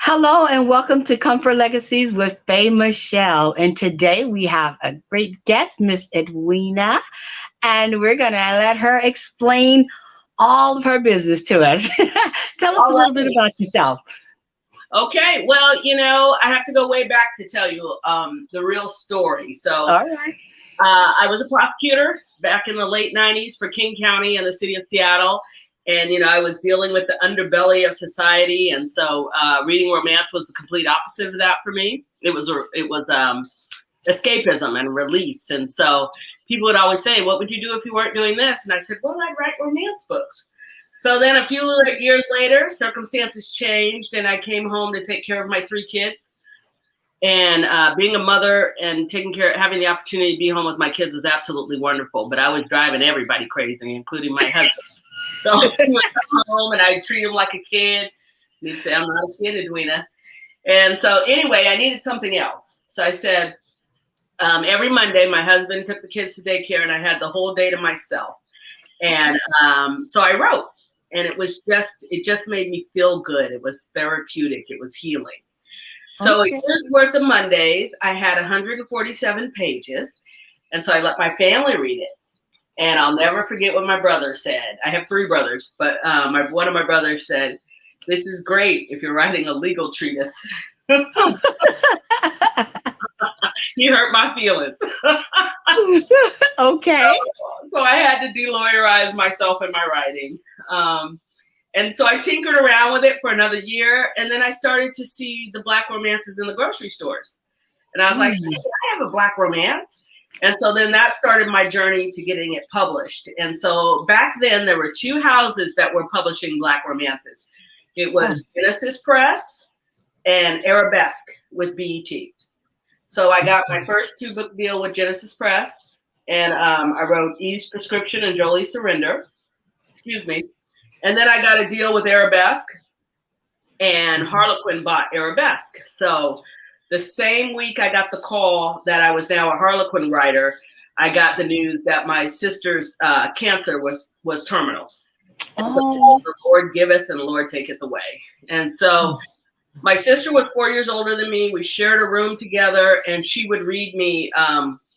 Hello and welcome to Comfort Legacies with Faye Michelle. And today we have a great guest, Miss Edwina, and we're going to let her explain all of her business to us. Tell us a All little bit right. about yourself. Okay. Well, I have to go way back to tell you the real story. So All right. I was a prosecutor back in the late 90s for King County and the city of Seattle. And, I was dealing with the underbelly of society. And so reading romance was the complete opposite of that for me. It was escapism and release. And so people would always say, what would you do if you weren't doing this? And I said, well, I'd write romance books. So then a few years later, circumstances changed and I came home to take care of my three kids. And being a mother and having the opportunity to be home with my kids was absolutely wonderful. But I was driving everybody crazy, including my husband. So I would come home and I'd treat him like a kid. And he'd say, I'm not a kid, Edwina. And so anyway, I needed something else. So I said, every Monday, my husband took the kids to daycare and I had the whole day to myself. And so I wrote, and it just made me feel good. It was therapeutic. It was healing. So a year's worth of Mondays, I had 147 pages. And so I let my family read it. And I'll never forget what my brother said. I have three brothers, but one of my brothers said, this is great if you're writing a legal treatise. He hurt my feelings. Okay. So I had to de-lawyerize myself in my writing. And so I tinkered around with it for another year. And then I started to see the Black romances in the grocery stores. And I was like, hey, I have a Black romance. And so then that started my journey to getting it published. And so back then there were two houses that were publishing Black romances. It was Genesis Press and Arabesque with BET. So I got my first 2-book deal with Genesis Press. And I wrote Eve's Prescription and Jolie's Surrender. Excuse me. And then I got a deal with Arabesque, and Harlequin bought Arabesque. So the same week I got the call that I was now a Harlequin writer, I got the news that my sister's cancer was terminal. And the Lord giveth and the Lord taketh away. And so my sister was 4 years older than me. We shared a room together, and she would read me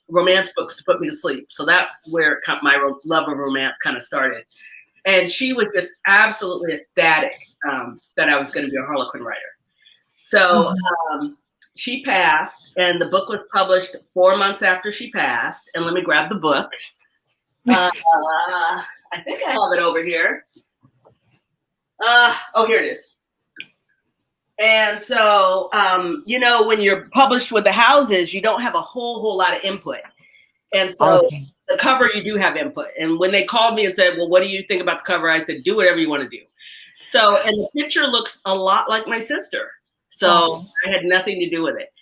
romance books to put me to sleep. So that's where my love of romance kind of started. And she was just absolutely ecstatic that I was going to be a Harlequin writer. So she passed, and the book was published 4 months after she passed. And let me grab the book. I think I have it over here. Here it is. And so, when you're published with the houses, you don't have a whole lot of input. And so the cover, you do have input. And when they called me and said, well, what do you think about the cover? I said, do whatever you want to do. So, and the picture looks a lot like my sister. So I had nothing to do with it.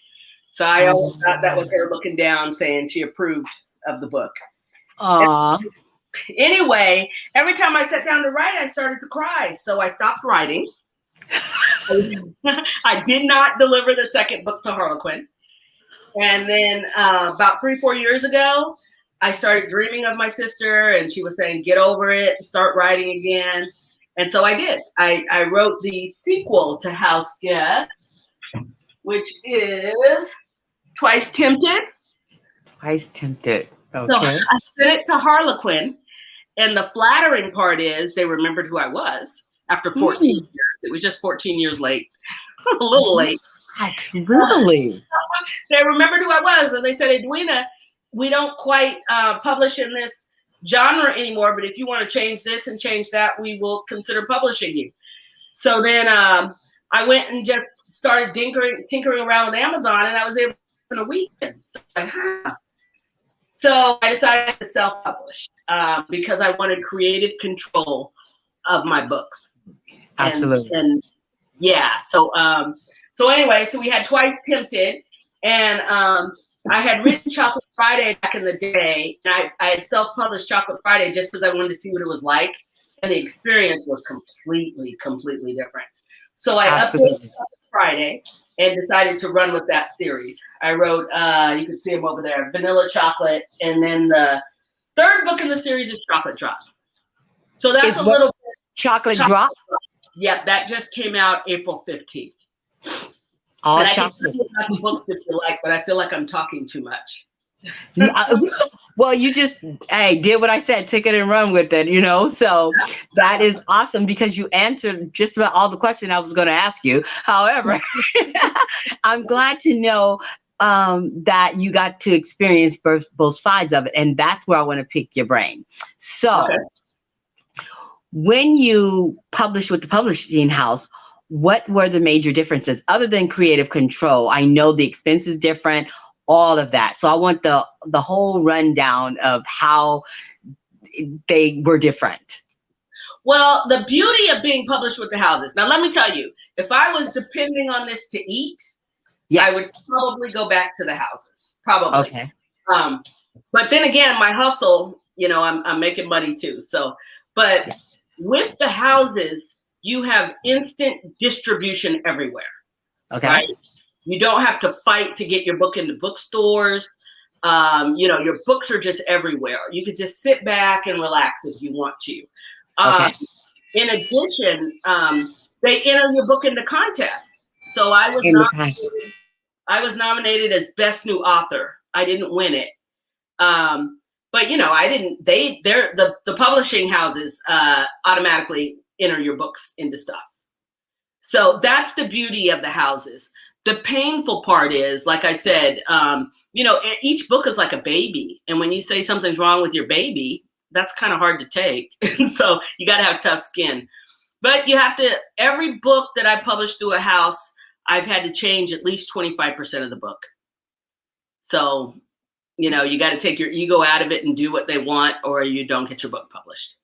So I always thought that was her looking down saying she approved of the book. Anyway, every time I sat down to write, I started to cry. So I stopped writing. I did not deliver the second book to Harlequin. And then about 3-4 years ago, I started dreaming of my sister, and she was saying, get over it, start writing again. And so I did. I wrote the sequel to House Guests, which is Twice Tempted. Twice Tempted. Okay. So I sent it to Harlequin, and the flattering part is they remembered who I was after 14 years. It was just 14 years late, a little late. Really? They remembered who I was, and they said, Edwina, we don't quite publish in this genre anymore, but if you want to change this and change that, we will consider publishing you. So then I went and just started tinkering around with Amazon, and I was able in a weekend. So I decided to self-publish because I wanted creative control of my books. Absolutely. And yeah, so anyway, so we had Twice Tempted, and I had written Chocolate Friday back in the day, and I had self-published Chocolate Friday just because I wanted to see what it was like, and the experience was completely different. So I updated Chocolate Friday and decided to run with that series. I wrote, you can see them over there, Vanilla Chocolate, and then the third book in the series is Chocolate Drop. So that's a little bit. Chocolate Drop? Yep, that just came out April 15th. All And I can tell chocolate. you about the books if you like, but I feel like I'm talking too much. Well, you just, hey, did what I said, took it and run with it, So that is awesome because you answered just about all the questions I was going to ask you. However, I'm glad to know that you got to experience both sides of it. And that's where I want to pick your brain. Okay. So when you published with the publishing house, what were the major differences other than creative control? I know the expense is different, all of that. So I want the whole rundown of how they were different. Well, the beauty of being published with the houses. Now, let me tell you, if I was depending on this to eat, Yes. I would probably go back to the houses. Probably. Okay. But then again, my hustle, I'm making money too. So, but with the houses, you have instant distribution everywhere. Okay. Right? You don't have to fight to get your book into bookstores. Your books are just everywhere. You could just sit back and relax if you want to. Okay. In addition, they enter your book into contests. So I was nominated as best new author. I didn't win it. But I didn't. The publishing houses automatically enter your books into stuff. So that's the beauty of the houses. The painful part is, like I said, each book is like a baby, and when you say something's wrong with your baby, that's kind of hard to take. And so you got to have tough skin. But you have to. Every book that I published through a house, I've had to change at least 25% of the book. So. You got to take your ego out of it and do what they want, or you don't get your book published.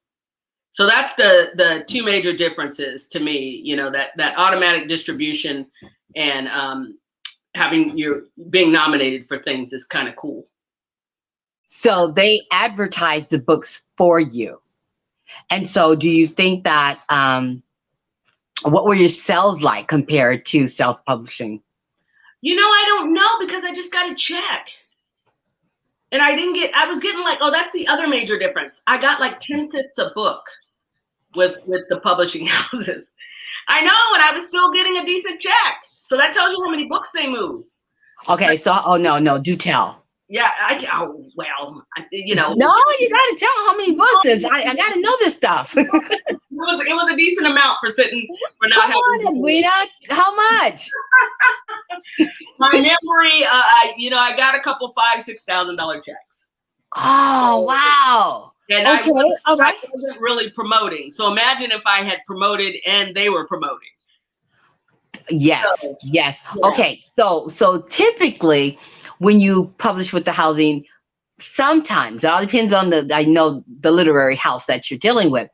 So that's the two major differences to me, that automatic distribution and being nominated for things is kind of cool. So they advertise the books for you. And so do you think that, what were your sales like compared to self-publishing? I don't know because I just got a check. And I was getting that's the other major difference. I got like 10 cents a book with the publishing houses. I know, and I was still getting a decent check. So that tells you how many books they move. Okay, so, no, do tell. Yeah, No, you got to tell how many books is. I got to know this stuff. It was a decent amount for not having. Come on, Edwina, how much? My memory, I got a couple $5,000-$6,000 checks. Oh, wow. And I wasn't really promoting. So imagine if I had promoted and they were promoting. Yes. Yeah. Okay. So typically when you publish with the housing, sometimes, it all depends on the literary house that you're dealing with.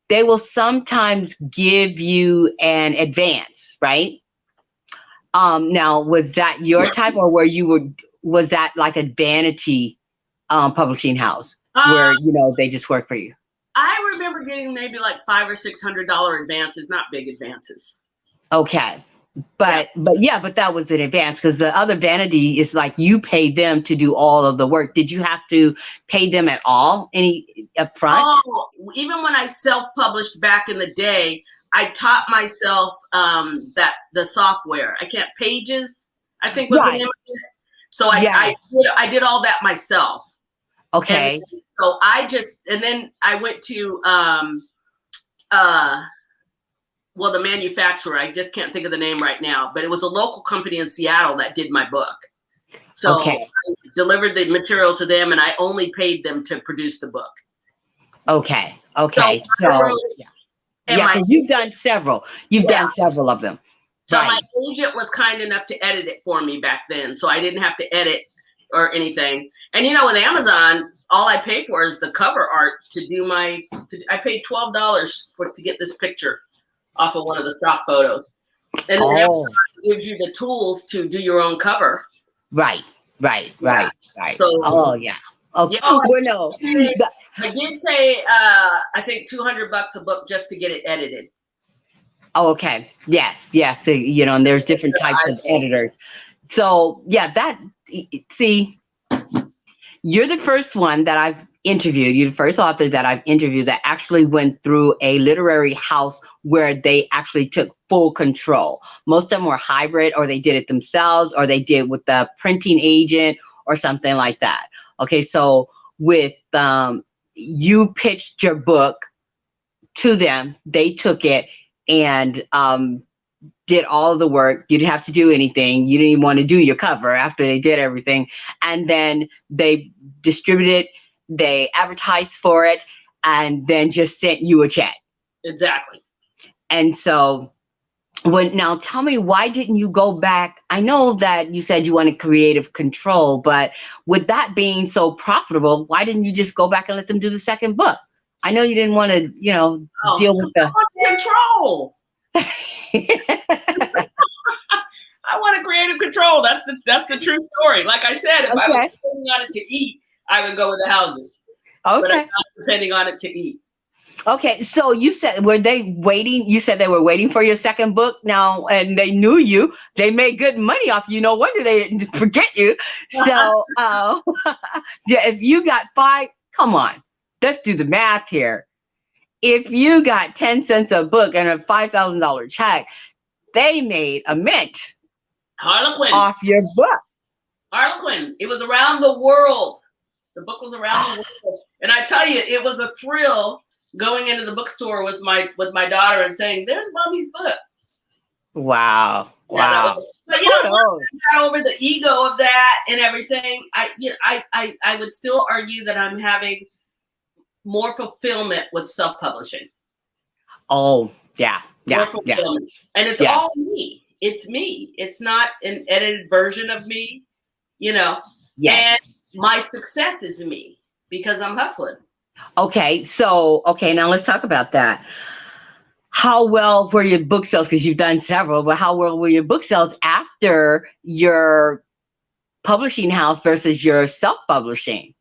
They will sometimes give you an advance, right? Now, was that your type, or was that like a vanity publishing house where they just work for you? I remember getting maybe like $500 or $600 advances, not big advances. Okay, but that was an advance, because the other vanity is like you pay them to do all of the work. Did you have to pay them at all, any upfront? Oh, even when I self-published back in the day, I taught myself the software. Pages, I think was the name of it. So I did all that myself. Okay. And so then I went to the manufacturer. I just can't think of the name right now, but it was a local company in Seattle that did my book. So I delivered the material to them, and I only paid them to produce the book. Okay. So you've done several. You've done several of them. So my agent was kind enough to edit it for me back then, so I didn't have to edit or anything. And with Amazon, all I pay for is the cover art to do I paid $12 to get this picture off of one of the stock photos. And then Amazon gives you the tools to do your own cover. Right. So, yeah. Okay. I did pay, I think $200 a book just to get it edited. Oh, okay. Yes. So, and there's different types of editors. So, yeah, you're the first one that I've interviewed. You're the first author that I've interviewed that actually went through a literary house where they actually took full control. Most of them were hybrid, or they did it themselves, or they did with the printing agent or something like that. Okay, so with you pitched your book to them, they took it and did all of the work. You didn't have to do anything. You didn't even want to do your cover after they did everything. And then they distributed, they advertised for it, and then just sent you a check. Exactly. And so now tell me, why didn't you go back? I know that you said you wanted creative control, but with that being so profitable, why didn't you just go back and let them do the second book? I know you didn't want to, deal with the control. I want creative control. That's the true story. Like I said, if I was depending on it to eat, I would go with the houses. Okay. But I'm not depending on it to eat. Okay, so you said, were they waiting? You said they were waiting for your second book now, and they knew you. They made good money off you. No wonder they didn't forget you. So, yeah, if you got 5, come on, let's do the math here. If you got 10 cents a book and a $5,000 check, they made a mint Harlequin off your book. Harlequin. It was around the world. The book was around the world, and I tell you, it was a thrill going into the bookstore with my daughter and saying, "There's Mommy's book." Wow! Yeah, wow! But got over the ego of that and everything. I would still argue that I'm having more fulfillment with self-publishing. Oh, yeah. More fulfillment. And it's all me. It's me. It's not an edited version of me, Yes. And my success is me because I'm hustling. Okay, now let's talk about that. How well were your book sales? Because you've done several, but how well were your book sales after your publishing house versus your self-publishing?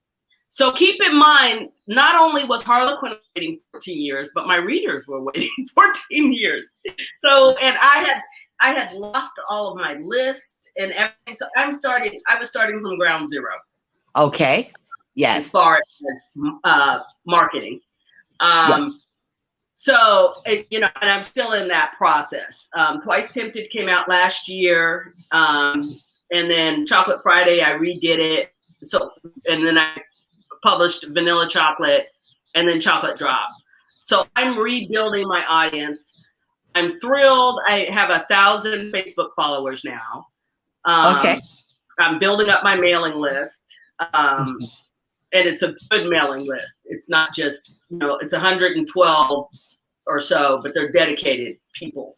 So keep in mind, not only was Harlequin waiting 14 years, but my readers were waiting 14 years. So, and I had lost all of my list and everything. So I was starting from ground zero. Okay. Yes. As far as marketing. So, and I'm still in that process. Twice Tempted came out last year. And then Chocolate Friday, I redid it. So, and then I published Vanilla Chocolate and then Chocolate Drop. So I'm rebuilding my audience. I'm thrilled. I have 1,000 Facebook followers now. Okay. I'm building up my mailing list. And it's a good mailing list. It's not just, it's 112 or so, but they're dedicated people.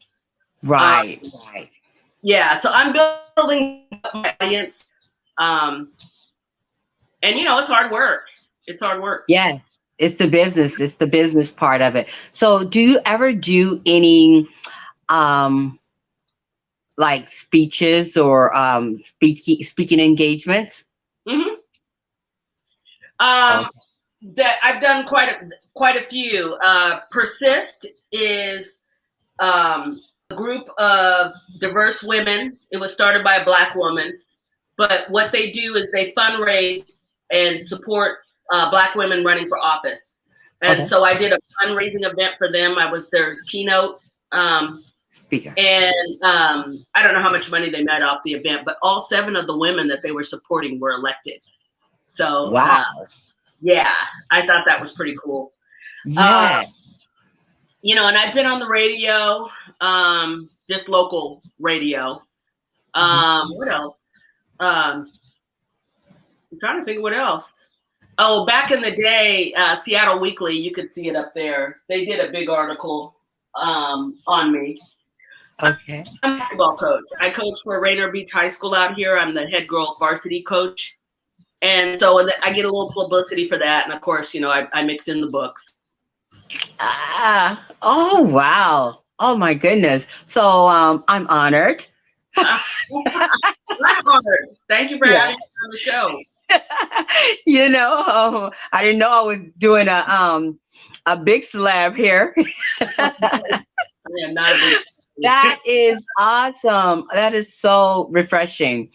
Right. Right. Yeah. So I'm building up my audience. And it's hard work. It's hard work. Yes. It's the business. It's the business part of it. So do you ever do any, like speeches or speaking engagements? Mm-hmm. That I've done quite a few. Persist is a group of diverse women. It was started by a Black woman, but what they do is they fundraise and support Black women running for office. And so I did a fundraising event for them. I was their keynote speaker. And I don't know how much money they made off the event, but all 7 of the women that they were supporting were elected. So, wow. Yeah, I thought that was pretty cool. Yeah. And I've been on the radio, just local radio. What else? I'm trying to think what else. Oh, back in the day, Seattle Weekly, you could see it up there. They did a big article on me. Okay. I'm a basketball coach. I coach for Rainier Beach High School out here. I'm the head girls varsity coach. And so I get a little publicity for that. And of course, I mix in the books. Oh, wow. Oh, my goodness. So I'm honored. I'm honored. Thank you for having me on the show. I didn't know I was doing a big celeb here. Yeah, not a big. That is awesome. That is so refreshing.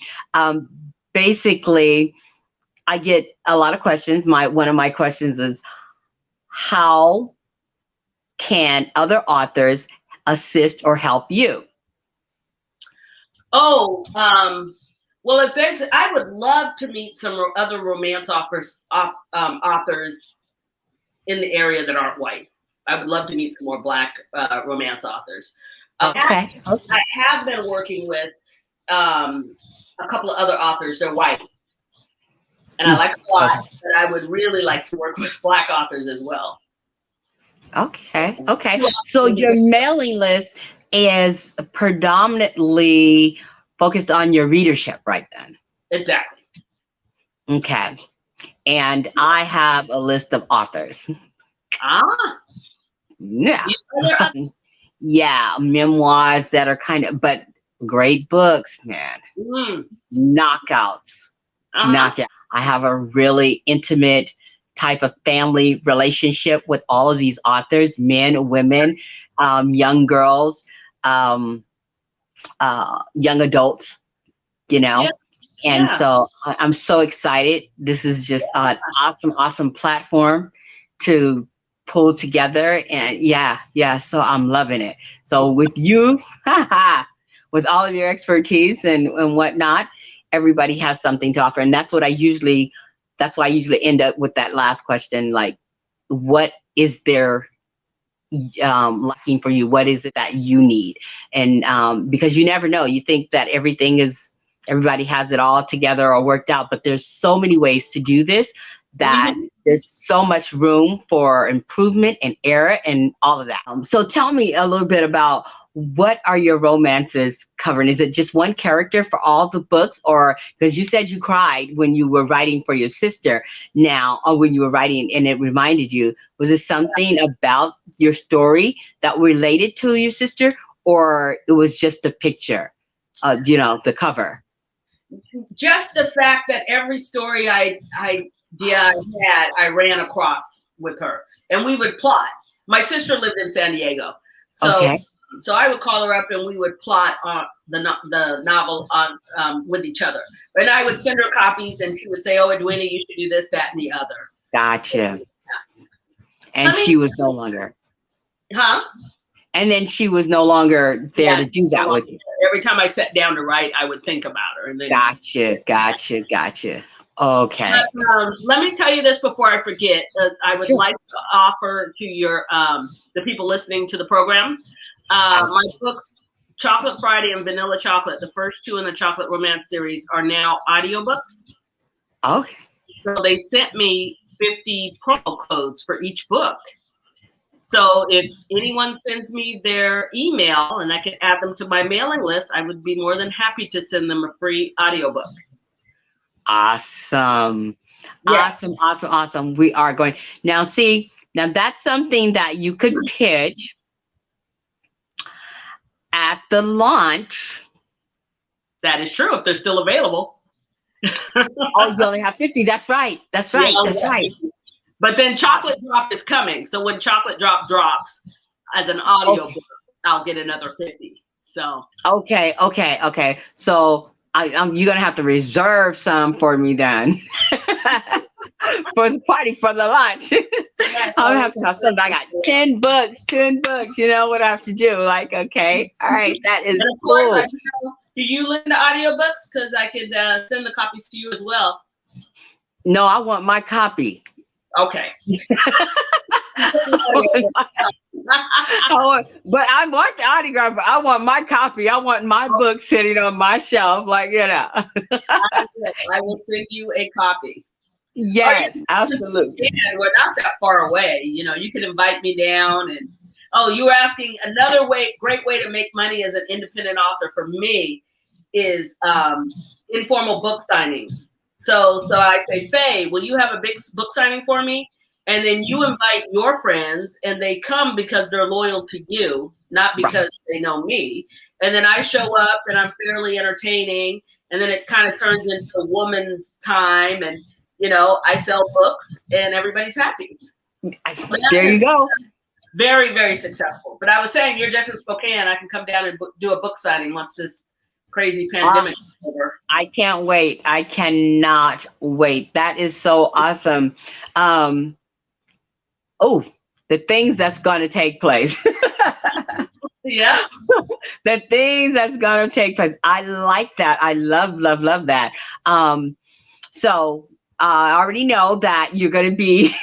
Basically, I get a lot of questions. One of my questions is, how can other authors assist or help you? Oh, well, if there's, I would love to meet some other romance authors in the area that aren't white. I would love to meet some more Black romance authors. Okay. I have been working with a couple of other authors. They're white, and I like them a lot. But I would really like to work with Black authors as well. Okay. Okay. So your mailing list is predominantly focused on your readership, right then? Exactly. Okay. And I have a list of authors. Ah. Yeah. Yeah. Memoirs that are kind of, but great books, man. Knockouts. Knockout. I have a really intimate type of family relationship with all of these authors, men, women, young girls, young adults, you know. Yeah. And so I'm so excited. This is just an awesome platform to pull together. And so I'm loving it. So with you, with all of your expertise and whatnot, everybody has something to offer. And that's why I usually end up with that last question, like, what is there lacking for you? What is it that you need? And because you never know, you think that everybody has it all together or worked out, but there's so many ways to do this that there's so much room for improvement and error and all of that. So tell me a little bit about, what are your romances covering? Is it just one character for all the books? Or, because you said you cried when you were writing for your sister now, or when you were writing and it reminded you, was it something about your story that related to your sister, or it was just the picture, the cover? Just the fact that every story I had, I ran across with her, and we would plot. My sister lived in San Diego, so I would call her up and we would plot on the novel on with each other. And I would send her copies, and she would say, "Oh, Edwina, you should do this, that, and the other." Gotcha. And she was no longer. Huh? And then she was no longer there to do that with you. Every time I sat down to write, I would think about her. And then, Gotcha. Okay. Let me tell you this before I forget. I would like to offer to your the people listening to the program, my books, Chocolate Friday and Vanilla Chocolate, the first two in the Chocolate Romance series, are now audiobooks. Okay. So they sent me 50 promo codes for each book. So if anyone sends me their email and I can add them to my mailing list, I would be more than happy to send them a free audiobook. Awesome. Yes. Awesome. We are going now. Now that's something that you could pitch at the launch. That is true, if they're still available. Oh, you only have 50. That's right. But then Chocolate Drop is coming. So when Chocolate Drop drops as an audio book, I'll get another 50. So okay. So you're gonna have to reserve some for me then. For the party, for the lunch. I'll have to have something. I got 10 books. You know what I have to do? Like, okay, all right, that is cool. Do you listen to audiobooks? Because I could send the copies to you as well. No, I want my copy. Okay. But I want the autograph, but I want my copy. I want my book sitting on my shelf, like, I will send you a copy. Yes, absolutely. And we're not that far away. You can invite me down. And you were asking another great way to make money as an independent author for me is informal book signings. So I say, Faye, will you have a big book signing for me? And then you invite your friends, and they come because they're loyal to you, not because they know me. And then I show up, and I'm fairly entertaining. And then it kind of turns into a woman's time, and I sell books, and everybody's happy. There you go. Very, very successful. But I was saying, you're just in Spokane. I can come down and do a book signing once this crazy Ah, pandemic is over. I can't wait. I cannot wait. That is so awesome. Um, oh, the things that's going to take place. Yeah. The things that's going to take place. I like that. I love, love, love that. So I already know that you're going to be,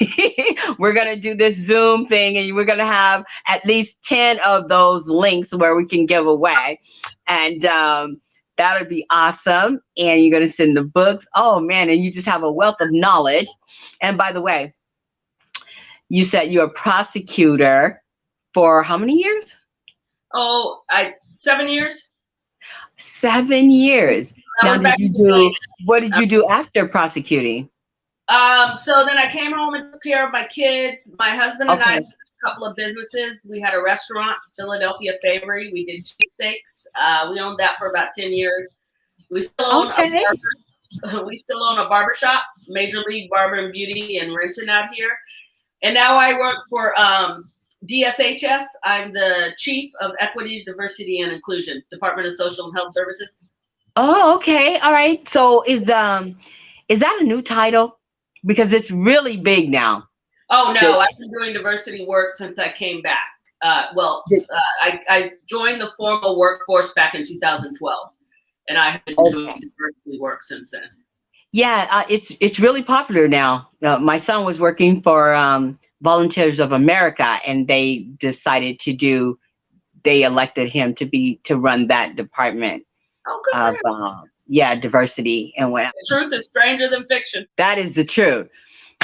we're going to do this Zoom thing and we're going to have at least 10 of those links where we can give away. And that would be awesome. And you're going to send the books. Oh, man. And you just have a wealth of knowledge. And by the way, you said you're a prosecutor for how many years? Oh, 7 years. 7 years. I Now, was back did you in the do, what did you do after prosecuting? So then I came home and took care of my kids. My husband and I Okay. had a couple of businesses. We had a restaurant, Philadelphia Favorite. We did cheesesteaks. We owned that for about 10 years. We still own Okay. we still own a barbershop, Major League Barber and Beauty in Renton out here. And now I work for DSHS. I'm the Chief of Equity, Diversity, and Inclusion, Department of Social and Health Services. Oh, okay. All right. So is that a new title? Because it's really big now. Oh The, no, I've been doing diversity work since I came back. I joined the formal workforce back in 2012, and I have been doing okay. diversity work since then. Yeah, it's really popular now. My son was working for Volunteers of America, and they decided to do. They elected him to run that department Oh, good for of him. yeah, diversity and what. The truth is stranger than fiction. That is the truth.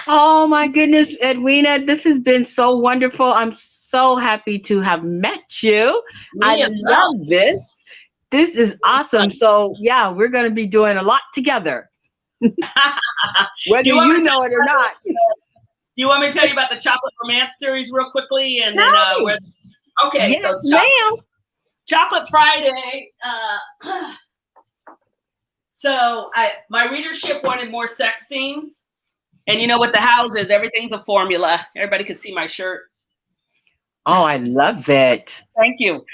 Oh my goodness, Edwina, this has been so wonderful. I'm so happy to have met you. I Me as well. love this. This is awesome. So, yeah, we're going to be doing a lot together, whether you want me you to tell know it or not. you want me to tell you about the chocolate romance series real quickly, and then Tell where? me. Okay, Yes, so ma'am. Chocolate Friday. So my readership wanted more sex scenes, and you know what the house is? Everything's a formula. Everybody can see my shirt. Oh, I love it. Thank you.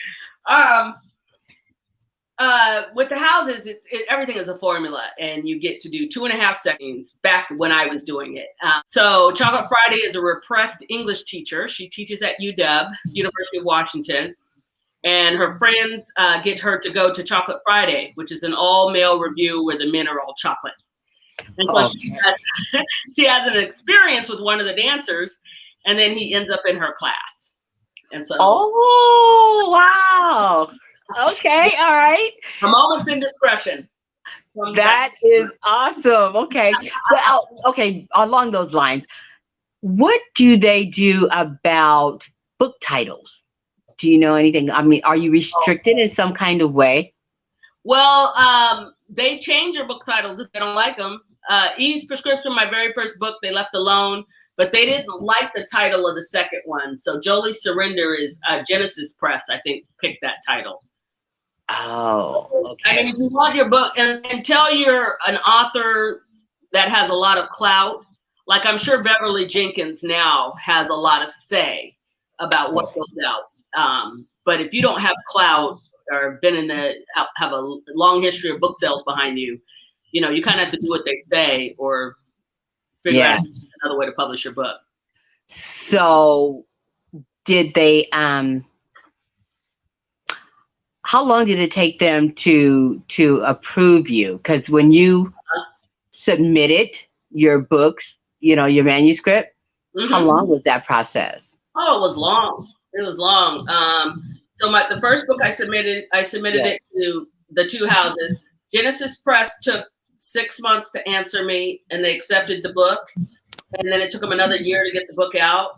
With the houses, everything is a formula, and you get to do 2.5 seconds back when I was doing it. So Chocolate Friday is a repressed English teacher. She teaches at UW, University of Washington, and her friends get her to go to Chocolate Friday, which is an all-male review where the men are all chocolate. And so Okay. she has an experience with one of the dancers, and then he ends up in her class. And so Oh, wow. Okay. All right. a moment's indiscretion. That is awesome. Okay. Well, okay. Along those lines, what do they do about book titles? Do you know anything? I mean, are you restricted in some kind of way? Well, they change your book titles if they don't like them. Ease Prescription, my very first book, they left alone, but they didn't like the title of the second one. So Jolie Surrender is Genesis Press, I think, picked that title. Oh, I mean, okay. if you want your book, and until you're an author that has a lot of clout, like I'm sure Beverly Jenkins now has a lot of say about what goes out. But if you don't have clout or been in the have a long history of book sales behind you, you know, you kind of have to do what they say or figure Yeah. out another way to publish your book. So did they how long did it take them to approve you? Because when you submitted your books, your manuscript, how Mm-hmm. long was that process? Oh, it was long. It was long. So the first book I submitted Yeah. it to the two houses. Genesis Press took 6 months to answer me, and they accepted the book. And then it took them another year to get the book out.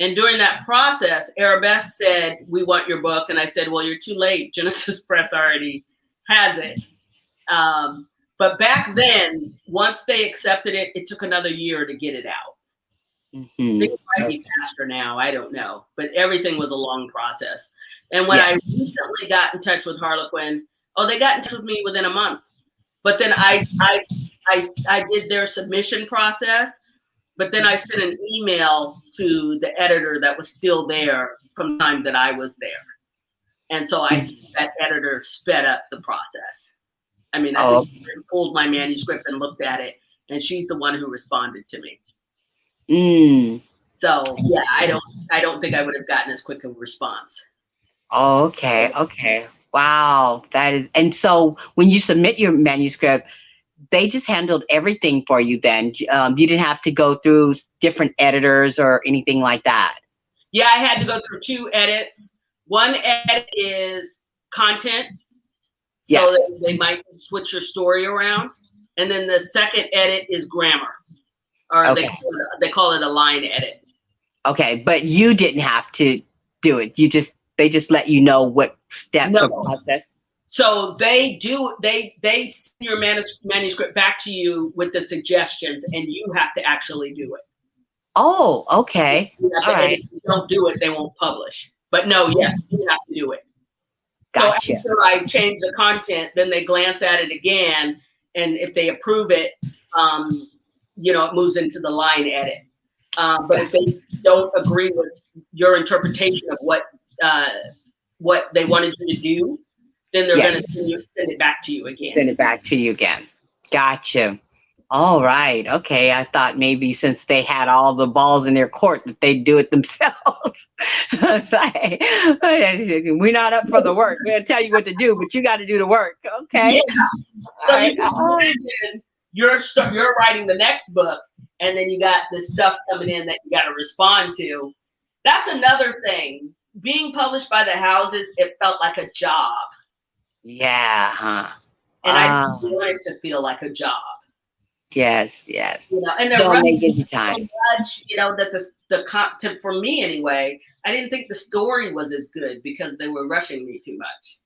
And during that process, Arabesque said, "We want your book." And I said, "Well, you're too late. Genesis Press already has it." But back then, once they accepted it, it took another year to get it out. Hmm. Things might be faster now. I don't know. But everything was a long process. And when Yeah. I recently got in touch with Harlequin, they got in touch with me within a month. But then I did their submission process. But then I sent an email to the editor that was still there from the time that I was there. And so that editor sped up the process. I mean, I think Oh. she pulled my manuscript and looked at it, and she's the one who responded to me. Mm. So yeah, I don't think I would have gotten as quick a response. Oh, okay. Okay. Wow. That is, and so when you submit your manuscript, they just handled everything for you then. You didn't have to go through different editors or anything like that. Yeah, I had to go through 2 edits. One edit is content, so Yes. that they might switch your story around, and then the second edit is grammar, or Okay. they call it a line edit. Okay. But you didn't have to do it. They just let you know what steps or No, process. so they send your manuscript back to you with the suggestions, and you have to actually do it. Oh, okay. You have All to edit. right. If you don't do it, they won't publish. But no, yes, you have to do it. So Gotcha. after I change the content, then they glance at it again, and if they approve it, it moves into the line edit. But if they don't agree with your interpretation of what they wanted you to do, then they're going Yes. to send it back to you again. Send it back to you again. Gotcha. All right. Okay. I thought maybe since they had all the balls in their court that they'd do it themselves. It's like, we're not up for the work. We're going to tell you what to do, but you got to do the work. Okay. Yeah. All So right. you can imagine you're writing the next book, and then you got this stuff coming in that you got to respond to. That's another thing. Being published by the houses, it felt like a job, Yeah. Huh. and I didn't want it to feel like a job. Yes. Yes. And they're So they running give you so time. much, that the content, for me anyway, I didn't think the story was as good because they were rushing me too much.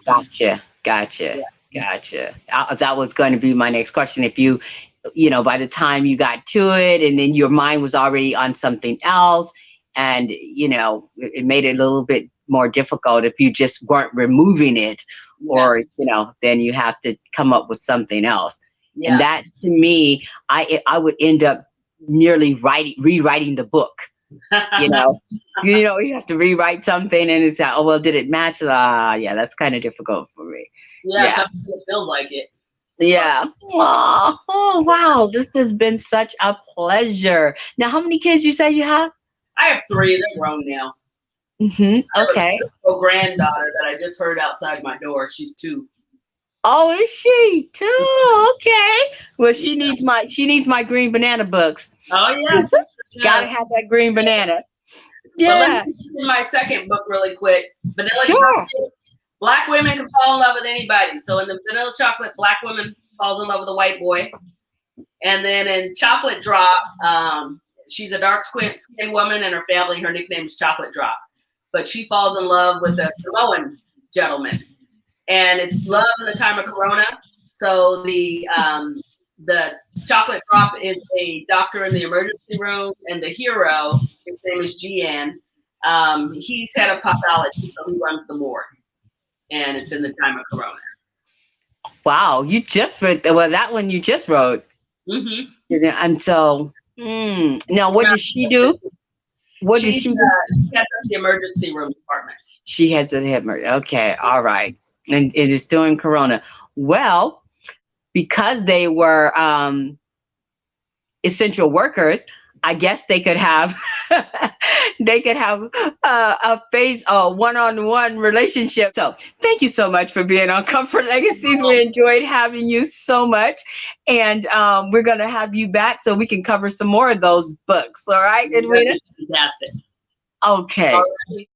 Gotcha. Gotcha. Yeah. Gotcha. That was going to be my next question. If by the time you got to it and then your mind was already on something else, and it made it a little bit more difficult if you just weren't removing it, or then you have to come up with something else. Yeah. And that, to me, I would end up nearly rewriting the book. You have to rewrite something, and it's like, oh well, did it match? Yeah, that's kind of difficult for me. Yeah, sometimes it feels like it. Yeah. Oh, wow. This has been such a pleasure. Now, how many kids you say you have? I have 3. They're grown now. Mm-hmm. I have Okay. a beautiful granddaughter that I just heard outside my door. She's 2. Oh, is she too? Okay. Well, she needs my green banana books. Oh yeah, Gotta have that green banana. But let Yeah. me do my second book really quick. Vanilla Sure. Chocolate. Black women can fall in love with anybody. So in the Vanilla Chocolate, black woman falls in love with a white boy. And then in Chocolate Drop, she's a dark skinned woman, and her family, her nickname is Chocolate Drop. But she falls in love with a Samoan gentleman. And it's love in the time of Corona. So the Chocolate Drop is a doctor in the emergency room, and the hero, his name is Gian. He's head of pathology, so he runs the morgue. And it's in the time of Corona. Wow. You just wrote that one you just wrote. Mm-hmm. And so, now what does she do? What does she do? She heads up the emergency room department. She heads to the hip. Okay. All right. And it is during Corona. Well, because they were essential workers, I guess they could have a one-on-one relationship. So thank you so much for being on Comfort Legacies. We enjoyed having you so much, and we're gonna have you back so we can cover some more of those books. All right, Edwina? Fantastic. Okay. All right.